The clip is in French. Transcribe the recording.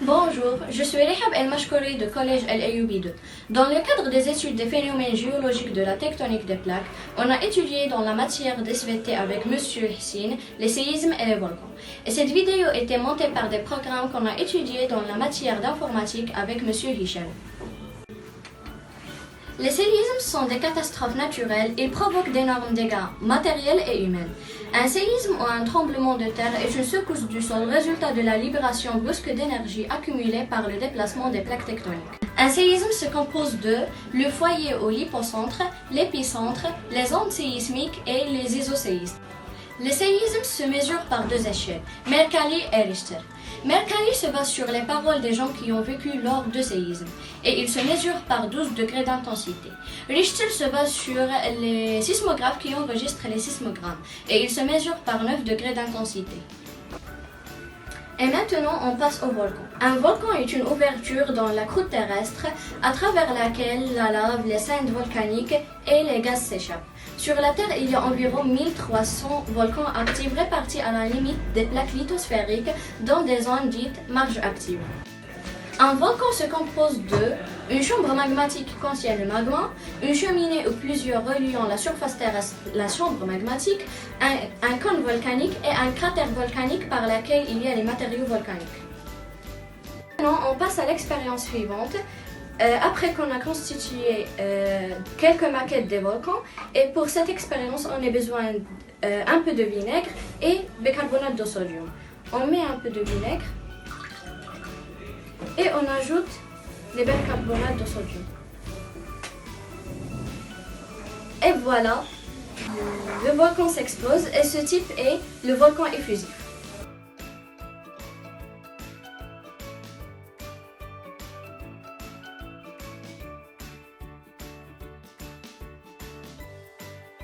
Bonjour, je suis Rehab El-Mashkouri du collège El Ayyoubi 2. Dans le cadre des études des phénomènes géologiques de la tectonique des plaques, on a étudié dans la matière d'SVT avec Monsieur Hissine les séismes et les volcans. Et cette vidéo était montée par des programmes qu'on a étudiés dans la matière d'informatique avec Monsieur Hicham. Les séismes sont des catastrophes naturelles. Ils provoquent d'énormes dégâts matériels et humains. Un séisme ou un tremblement de terre est une secousse du sol résultat de la libération brusque d'énergie accumulée par le déplacement des plaques tectoniques. Un séisme se compose de le foyer ou l'hypocentre, l'épicentre, les ondes séismiques et les isoséismes. Les séismes se mesurent par deux échelles, Mercalli et Richter. Mercalli se base sur les paroles des gens qui ont vécu lors de séismes et il se mesure par 12 degrés d'intensité. Richter se base sur les sismographes qui enregistrent les sismogrammes et il se mesure par 9 degrés d'intensité. Et maintenant, on passe au volcan. Un volcan est une ouverture dans la croûte terrestre à travers laquelle la lave, les cendres volcaniques et les gaz s'échappent. Sur la Terre, il y a environ 1300 volcans actifs répartis à la limite des plaques lithosphériques dans des zones dites marges actives. Un volcan se compose de une chambre magmatique qui contient le magma, une cheminée ou plusieurs reliant la surface terrestre, la chambre magmatique, un cône volcanique et un cratère volcanique par lequel il y a les matériaux volcaniques. Maintenant, on passe à l'expérience suivante. Après qu'on a constitué quelques maquettes des volcans, et pour cette expérience, on a besoin un peu de vinaigre et bicarbonate de sodium. On met un peu de vinaigre et on ajoute les bicarbonates de sodium. Et voilà, le volcan s'explose et ce type est le volcan effusif.